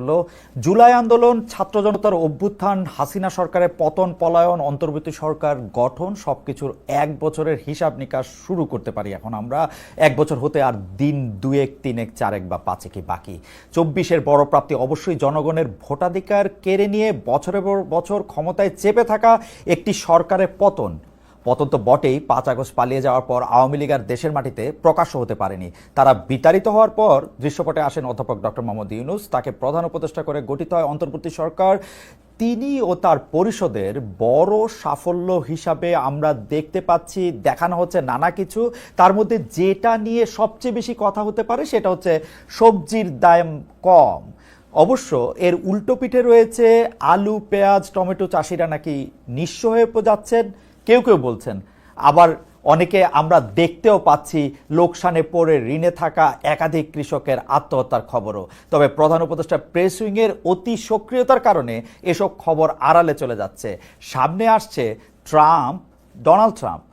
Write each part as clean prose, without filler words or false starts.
হলো। জুলাই আন্দোলন, ছাত্র জনতার অভ্যুত্থান, হাসিনা সরকারের পতন, পলায়ন, অন্তর্বর্তী সরকার গঠন, সবকিছুর এক বছরের হিসাব নিকাশ শুরু করতে পারি এখন আমরা। এক বছর হতে আর দিন দুয়েক, তিনেক, চারেক বা পাঁচেকই বাকি। 24-এর বড় প্রাপ্তি অবশ্যই জনগণের ভোটাধিকার কেড়ে নিয়ে বছরের পর বছর ক্ষমতায় চেপে থাকা একটি সরকারের পতন। পতন তো বটেই, 5 আগস্ট পালিয়ে যাওয়ার পর আওয়ামী লীগ আর দেশের মাটিতে প্রকাশ্য হতে পারেনি। তারা বিতাড়িত হওয়ার পর দৃশ্যপটে আসেন অধ্যাপক ডক্টর মোহাম্মদ ইউনূস। তাকে প্রধান উপদেষ্টা করে গঠিত হয় অন্তর্বর্তী সরকার। তিনি ও তার পরিষদের বড় সাফল্য হিসাবে আমরা দেখতে পাচ্ছি, দেখানো হচ্ছে নানা কিছু। তার মধ্যে যেটা নিয়ে সবচেয়ে বেশি কথা হতে পারে সেটা হচ্ছে সবজির দাম কম। অবশ্য এর উল্টো পিঠে রয়েছে আলু, পেঁয়াজ, টমেটো চাষিরা নাকি নিঃস্ব হয়ে যাচ্ছেন, কেউ কেউ বলছেন। আবার অনেকে আমরা দেখতেও পাচ্ছি লোকসানে পড়ে ঋণে থাকা একাধিক কৃষকের আত্মহত্যার খবরও। তবে প্রধান উপদেষ্টা প্রেস উইংয়ের অতি সক্রিয়তার কারণে এসব খবর আড়ালে চলে যাচ্ছে। সামনে আসছে ডোনাল্ড ট্রাম্প,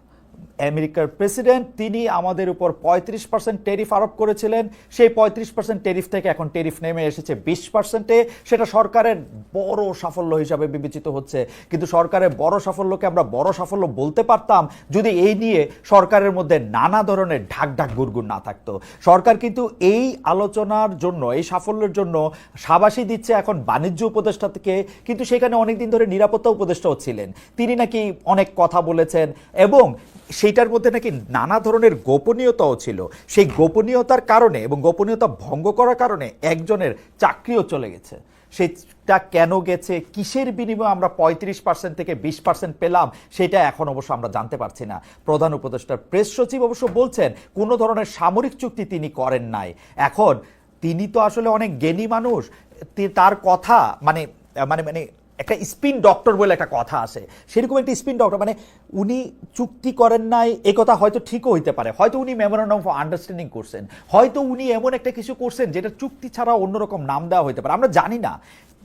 আমেরিকার প্রেসিডেন্ট। তিনি আমাদের উপর 35% ট্যারিফ আরোপ করেছিলেন। সেই 35% ট্যারিফ থেকে এখন ট্যারিফ নেমে এসেছে 20%-এ। সেটা সরকারের বড় সাফল্য হিসাবে বিবেচিত হচ্ছে। কিন্তু সরকারের বড় সাফল্যকে আমরা বড় সাফল্য বলতে পারতাম যদি এই নিয়ে সরকারের মধ্যে নানা ধরনের ঢাক গুড়গুড় না থাকতো। সরকার কিন্তু এই আলোচনার জন্য, এই সাফল্যের জন্য সাবাসী দিচ্ছে এখন বাণিজ্য উপদেষ্টা থেকে, কিন্তু সেখানে অনেকদিন ধরে নিরাপত্তা উপদেষ্টাও ছিলেন। তিনি নাকি অনেক কথা বলেছেন এবং সেইটার মধ্যে নাকি নানা ধরনের গোপনীয়তাও ছিল। সেই গোপনীয়তার কারণে এবং গোপনীয়তা ভঙ্গ করার কারণে একজনের চাকরিও চলে গেছে। সেটা কেন গেছে, কিসের বিনিময়ে আমরা 35% থেকে 20% পেলাম, সেটা এখন অবশ্য আমরা জানতে পারছি না। প্রধান উপদেষ্টার প্রেস সচিব অবশ্য বলছেন কোনো ধরনের সামরিক চুক্তি তিনি করেন নাই। এখন তিনি তো আসলে অনেক জ্ঞানী মানুষ, তার কথা মানে মানে মানে একটা স্পিন ডক্টর বলে একটা কথা আছে, সেরকম একটা স্পিন ডক্টর, মানে উনি চুক্তি করেন নাই এ কথা হয়তো ঠিকও হইতে পারে, হয়তো উনি মেমোরেন্ডাম অফ আন্ডারস্ট্যান্ডিং করছেন, হয়তো উনি এমন একটা কিছু করছেন যেটা চুক্তি ছাড়া অন্যরকম নাম দেওয়া হইতে পারে, আমরা জানি না।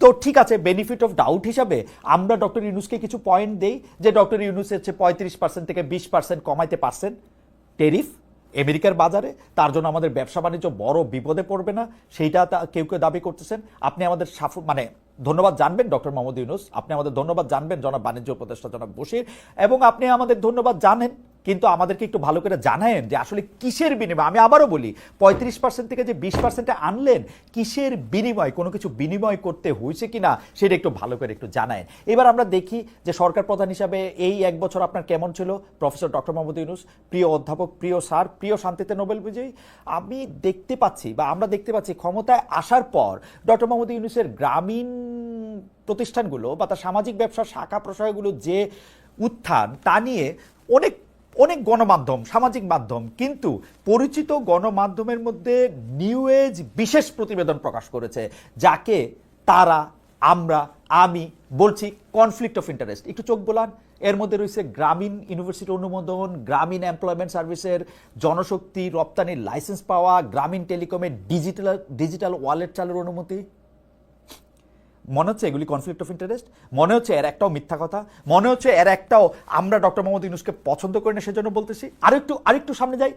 তো ঠিক আছে, বেনিফিট অফ ডাউট হিসাবে আমরা ডক্টর ইউনূসকে কিছু পয়েন্ট দেই যে ডক্টর ইউনূস হচ্ছে 35% থেকে 20% কমাইতে পারছেন ট্যারিফ আমেরিকার বাজারে, তার জন্য আমাদের ব্যবসা বাণিজ্য বড় বিপদে পড়বে না, সেইটা কেউ কেউ দাবি করতেছেন। আপনি আমাদের ধন্যবাদ জানবেন ডক্টর মোহাম্মদ ইউনূস, আপনি আমাদের ধন্যবাদ জানবেন জনাব বাণিজ্য উপদেষ্টা জনাব বশির, এবং আপনি আমাদের ধন্যবাদ জানেন, কিন্তু আমাদেরকে একটু ভালো করে জানায়েন যে আসলে কিসের বিনিময়। আমি আবারও বলি, 35% থেকে যে 20%-এ আনলেন, কিসের বিনিময়, কোনো কিছু বিনিময় করতে হয়েছে কিনা সেটা একটু ভালো করে একটু জানায়েন। এবার আমরা দেখি যে সরকার প্রধান হিসাবে এই এক বছর আপনার কেমন ছিল প্রফেসর ডক্টর মোহাম্মদ ইউনূস, প্রিয় অধ্যাপক, প্রিয় স্যার, প্রিয় শান্তিতে নোবেল বিজয়ী। আমি দেখতে পাচ্ছি বা আমরা দেখতে পাচ্ছি ক্ষমতায় আসার পর ডক্টর মোহাম্মদ ইউনূসের গ্রামীণ প্রতিষ্ঠানগুলো বা তার সামাজিক ব্যবসার শাখা প্রশাখাগুলো যে উত্থান, তা নিয়ে অনেক অনেক গণমাধ্যম, সামাজিক মাধ্যম, কিন্তু পরিচিত গণমাধ্যমের মধ্যে নিউ এজ বিশেষ প্রতিবেদন প্রকাশ করেছে, যাকে আমি বলছি কনফ্লিক্ট অফ ইন্টারেস্ট। একটু চোখ বোলান, এর মধ্যে রয়েছে গ্রামীণ ইউনিভার্সিটি অনুমোদন, গ্রামীণ এমপ্লয়মেন্ট সার্ভিসের জনশক্তি রপ্তানির লাইসেন্স পাওয়া, গ্রামীণ টেলিকমের ডিজিটাল ওয়ালেট চালুর অনুমতি। মনে হচ্ছে এগুলি কনফ্লিক্ট অফ ইন্টারেস্ট? মনে হচ্ছে এর একটাও মিথ্যা কথা? মনে হচ্ছে এর একটাও আমরা ডক্টর মোহাম্মদ ইউনূসকে পছন্দ করি না সেজন্য বলতেছি? আরেকটু সামনে যাই।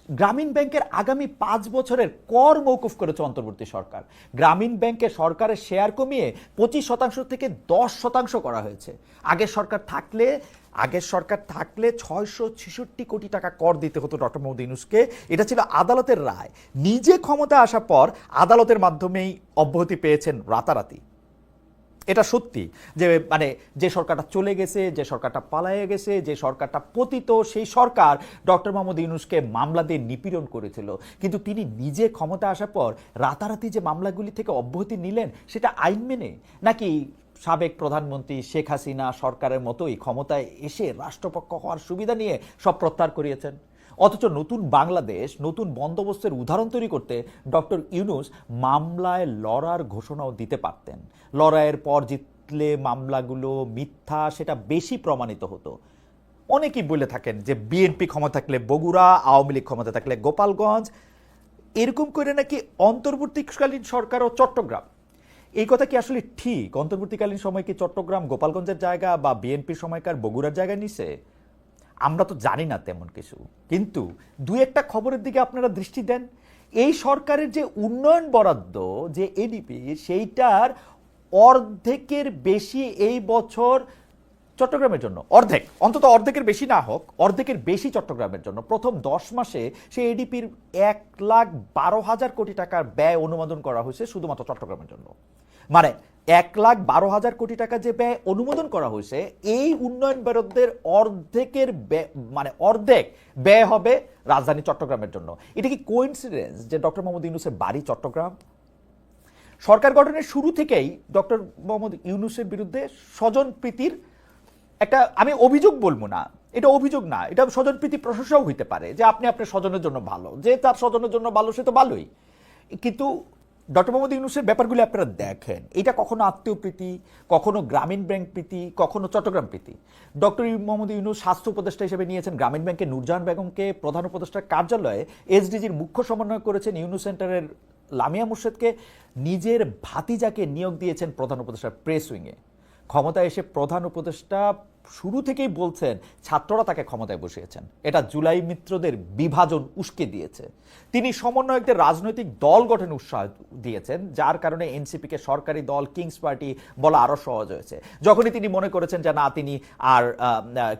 গ্রামীণ ব্যাংকের আগামী 5 বছরের কর মৌকুফ করেছে অন্তর্বর্তী সরকার। গ্রামীণ ব্যাংকে সরকারের শেয়ার কমিয়ে 25% থেকে 10% করা হয়েছে। আগের সরকার থাকলে 666 কোটি টাকা কর দিতে হতো ডক্টর মোহাম্মদ ইউনূসকে। এটা ছিল আদালতের রায়। নিজে ক্ষমতা আসার পর আদালতের মাধ্যমেই অব্যাহতি পেয়েছেন রাতারাতি। এটা সত্যি যে যে সরকারটা চলে গেছে, যে সরকারটা পালায়ে গেছে, যে সরকারটা পতিত, সেই সরকার ডক্টর মোহাম্মদ ইউনূসকে মামলা দিয়ে নিপীড়ন করেছিল। কিন্তু তিনি নিজে ক্ষমতা আসার পর রাতারাতি যে মামলাগুলি থেকে অব্যাহতি নিলেন, সেটা আইন মেনে, নাকি সাবেক প্রধানমন্ত্রী শেখ হাসিনা সরকারের মতোই ক্ষমতায় এসে রাষ্ট্রপক্ষ হওয়ার সুবিধা নিয়ে সব প্রত্যাহার করিয়েছেন? অথচ নতুন বাংলাদেশ, নতুন বন্দোবস্তের উদাহরণ তৈরি করতে ডক্টর ইউনূস মামলায় লড়ার ঘোষণাও দিতে পারতেন। লড়াইয়ের পর জিতলে মামলাগুলো মিথ্যা, সেটা বেশি প্রমাণিত হতো। অনেকেই বলে থাকেন যে বিএনপি ক্ষমতা থাকলে বগুড়া, আওয়ামী লীগ ক্ষমতা থাকলে গোপালগঞ্জ, এরকম করে নাকি অন্তর্বর্তীকালীন সরকার ও চট্টগ্রাম। এই কথা কি আসলে ঠিক? অন্তর্বর্তীকালীন সময় কি চট্টগ্রাম গোপালগঞ্জের জায়গা বা বিএনপির সময়কার বগুড়ার জায়গা নিছে? আমরা তো জানি না তেমন কিছু, কিন্তু দুই একটা খবরের দিকে আপনারা দৃষ্টি দেন। এই সরকারের যে উন্নয়ন বরাদ্দ যে এডিপি সেইটার অর্ধেকের বেশি এই বছর চট্টগ্রামের জন্য, অর্ধেক, অন্তত অর্ধেকের বেশি না হোক, অর্ধেকের বেশি চট্টগ্রামের জন্য। প্রথম 10 মাসে সেই এডিপির 1,12,000 কোটি টাকার ব্যয় অনুমোদন করা হয়েছে শুধুমাত্র চট্টগ্রামের জন্য। মানে 1,12,000 কোটি টাকা যে ব্যয় অনুমোদন করা হয়েছে, এই উন্নয়ন বরাদ্দের অর্ধেকের মানে অর্ধেক ব্যয় হবে রাজধানী চট্টগ্রামের জন্য। এটা কি কোইন্সিডেন্স যে ডক্টর মোহাম্মদ ইউনূসের বাড়ি চট্টগ্রাম? সরকার গঠনের শুরু থেকেই ডক্টর মোহাম্মদ ইউনূসের বিরুদ্ধে স্বজনপ্রীতির একটা, আমি অভিযোগ বলবো না, এটা অভিযোগ না, এটা স্বজনপ্রীতি প্রশংসাও হইতে পারে যে আপনি আপনার স্বজনের জন্য ভালো, যে তার স্বজনের জন্য ভালো সে তো ভালোই। কিন্তু ডক্টর মোহাম্মদ ইউনূসের ব্যাপারগুলো আপনারা দেখেন, এটা কখনো আত্মীয় প্রীতি, কখনো গ্রামীণ ব্যাংক প্রীতি, কখনো চট্টগ্রাম প্রীতি। ডক্টর মোহাম্মদ ইউনূস স্বাস্থ্য উপদেষ্টা হিসেবে নিয়েছেন গ্রামীণ ব্যাংকে নূরজাহান বেগমকে, প্রধান উপদেষ্টার কার্যালয়ে এসডিজির মুখ্য সমন্বয় করেছেন ইউনূস সেন্টারের লামিয়া মুর্শেদকে, নিজের ভাতিজাকে নিয়োগ দিয়েছেন প্রধান উপদেষ্টার প্রেস উইংয়ে। ক্ষমতায় এসে প্রধান উপদেষ্টা শুরু থেকেই বলছেন ছাত্ররা তাকে ক্ষমতায় বসিয়েছেন, এটা জুলাই মিত্রদের বিভাজন উস্কে দিয়েছে। তিনি সমন্বয়কদের রাজনৈতিক দল গঠনে উৎসাহ দিয়েছেন, যার কারণে এনসিপিকে সরকারি দল কিংস পার্টি বলা আরো সহজ হয়েছে। যখনই তিনি মনে করেছেন যে না তিনি আর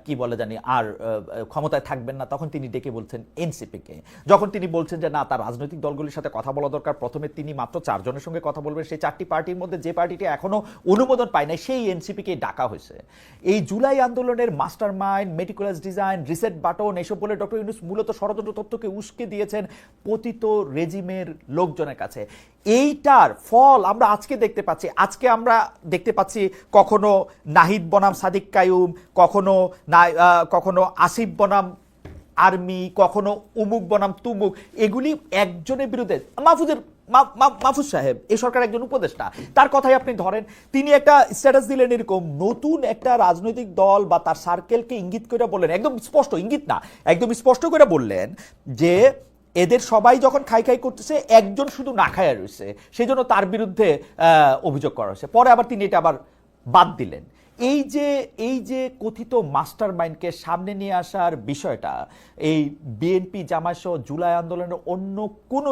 কি বলে জানি আর ক্ষমতায় থাকবেন না, তখন তিনি ডেকে বলছেন এনসিপিকে। যখন তিনি বলছেন যে না তার রাজনৈতিক দলগুলির সাথে কথা বলা দরকার, প্রথমে তিনি মাত্র 4 জনের সঙ্গে কথা বলবেন, সেই 4টি পার্টির মধ্যে যে পার্টিটি এখনো অনুমোদন পায় নাই সেই এনসিপিকে ডাকা হয়েছে। এই জুলাই আন্দোলনের master mind, meticulous design, reset button এসব বলে ডক্টর ইউনূস মূলত ষড়যন্ত্র তথ্যকে উস্কে দিয়েছেন পতিত রেজিমের লোকজনের কাছে। এইটার ফল আমরা আজকে দেখতে পাচ্ছি। আজকে আমরা দেখতে পাচ্ছি কখনো নাহিদ বনাম সাদিক কায়ুম, কখনো আসিফ বনাম আর্মি, কখনো উমুক বনাম তুমুক, এগুলি একজনের বিরুদ্ধে। মাহফুজ সাহেব এই সরকার একজন উপদেষ্টা, তার কথাই আপনি ধরেন, তিনি একটা স্ট্যাটাস দিলেন এরকম, নতুন একটা রাজনৈতিক দল বা তার সার্কেলকে ইঙ্গিত করে বললেন, একদম স্পষ্ট, ইঙ্গিত না, একদম স্পষ্ট করে বললেন যে এদের সবাই যখন খাই খাই করতেছে একজন শুধু না খায়া রয়েছে, সেই জন্য তার বিরুদ্ধে অভিযোগ করা হয়েছে। পরে আবার তিনি এটা আবার বাদ দিলেন। এই যে কথিত মাস্টার মাইন্ডকে সামনে নিয়ে আসার বিষয়টা এই বিএনপি জামায়াত সহ জুলাই আন্দোলনের অন্য কোনো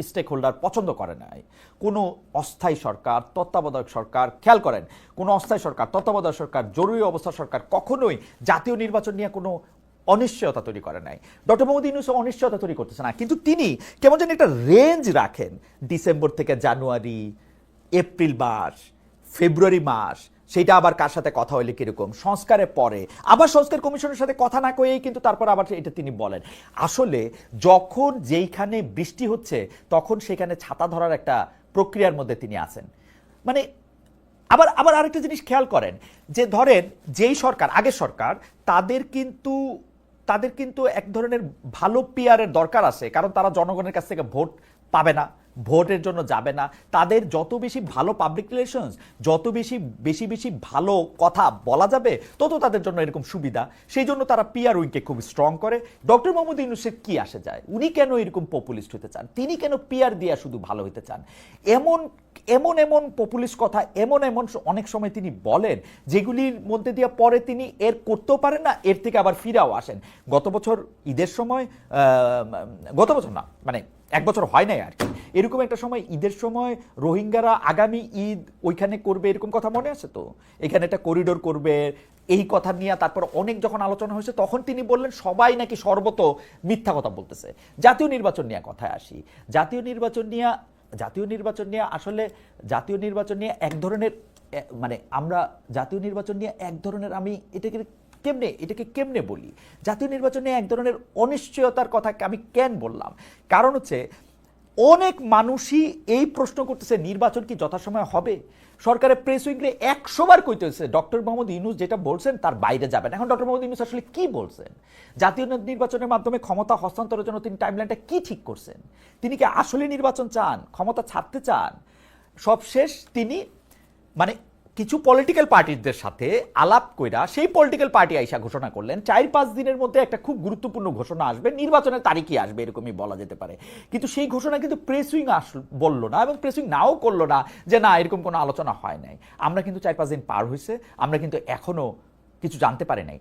স্টেক হোল্ডার পছন্দ করে নাই। কোনো অস্থায়ী সরকার, তত্ত্বাবধায়ক সরকার, খেয়াল করেন, কোনো অস্থায়ী সরকার, তত্ত্বাবধায়ক সরকার, জরুরি অবস্থা সরকার কখনোই জাতীয় নির্বাচন নিয়ে কোনো অনিশ্চয়তা তৈরি করে নাই। ডক্টর মোহাম্মদ ইউনূস অনিশ্চয়তা তৈরি করতেছে না, কিন্তু তিনি কেমন যেন একটা রেঞ্জ রাখেন, ডিসেম্বর থেকে জানুয়ারি, এপ্রিল মাস, ফেব্রুয়ারি মাস, সেটা আবার কার সাথে কথা হইলে কিরকম, সংস্কারের পরে আবার সংস্কার কমিশনের সাথে কথা না কয়েই কিন্তু তারপর আবার এটা তিনি বলেন। আসলে যখন যেইখানে বৃষ্টি হচ্ছে তখন সেখানে ছাতা ধরার একটা প্রক্রিয়ার মধ্যে তিনি আছেন। মানে আবার আরেকটা জিনিস খেয়াল করেন যে ধরেন যেই সরকার, আগের সরকার, তাদের কিন্তু এক ধরনের ভালো পিয়ারের দরকার আছে, কারণ তারা জনগণের কাছ থেকে ভোট পাবে না, ভোটের জন্য যাবে না। তাদের যত বেশি ভালো পাবলিক রিলেশনস, যত বেশি ভালো কথা বলা যাবে, তত তাদের জন্য এরকম সুবিধা। সেই জন্য তারা পিআর উইংকে খুব স্ট্রং করে। ডক্টর মোহাম্মদ ইউনূসের কি আসে যায়, উনি কেন এরকম পপুলিস্ট হতে চান, তিনি কেন পিআর দিয়া শুধু ভালো হতে চান? এমন পপুলিস্ট কথা এমন অনেক সময় তিনি বলেন যেগুলির মধ্যে দিয়ে পরে তিনি এর করতেও পারেন না, এর থেকে আবার ফিরাও আসেন। গত বছর ঈদের সময়, গত বছর না মানে 1 বছর হয় নাই আর কি, এরকম একটা সময় ঈদের সময় রোহিঙ্গারা আগামী ঈদ ওইখানে করবে এরকম কথা মনে আছে তো, এখানে একটা করিডোর করবে এই কথা নিয়ে তারপর অনেক যখন আলোচনা হয়েছে তখন তিনি বললেন সবাই নাকি সর্বত মিথ্যা কথা বলতেছে। জাতীয় নির্বাচন নিয়ে কথায় আসি, জাতীয় নির্বাচন নিয়ে আসলে জাতীয় নির্বাচন নিয়ে এক ধরনের মানে আমরা জাতীয় নির্বাচন নিয়ে এক ধরনের, আমি এটাকে কেমনে বলি, জাতীয় নির্বাচনে এক ধরনের অনিশ্চয়তার কথা আমি কেন বললাম, কারণ হচ্ছে অনেক মানুষই এই প্রশ্ন করতেছে নির্বাচন কি যথাসময়ে হবে। সরকারের প্রেস উইংলে 100 বার কইতেছে ডক্টর মোহাম্মদ ইউনূস যেটা বলছেন তার বাইরে যাবেন। এখন ডক্টর মোহাম্মদ ইউনূস আসলে কি বলছেন? জাতীয় নির্বাচনের মাধ্যমে ক্ষমতা হস্তান্তরের জন্য তিনি টাইমলাইনটা কি ঠিক করছেন? তিনি কি আসলে নির্বাচন চান, ক্ষমতা ছাড়তে চান? সবশেষ তিনি মানে কিছু পলিটিক্যাল পার্টিদের সাথে আলাপ কইরা সেই পলিটিক্যাল পার্টি আইসা ঘোষণা করলেন 4-5 দিনের মধ্যে একটা খুব গুরুত্বপূর্ণ ঘোষণা আসবে, নির্বাচনের তারিখই আসবে, এরকমই বলা যেতে পারে। কিন্তু সেই ঘোষণা কিন্তু প্রেস উইং বললো না, এবং প্রেস উইং নাও করলো না যে না এরকম কোনো আলোচনা হয় নাই। আমরা কিন্তু 4-5 দিন পার হয়েছে, আমরা কিন্তু এখনো কিছু জানতে পারি নাই।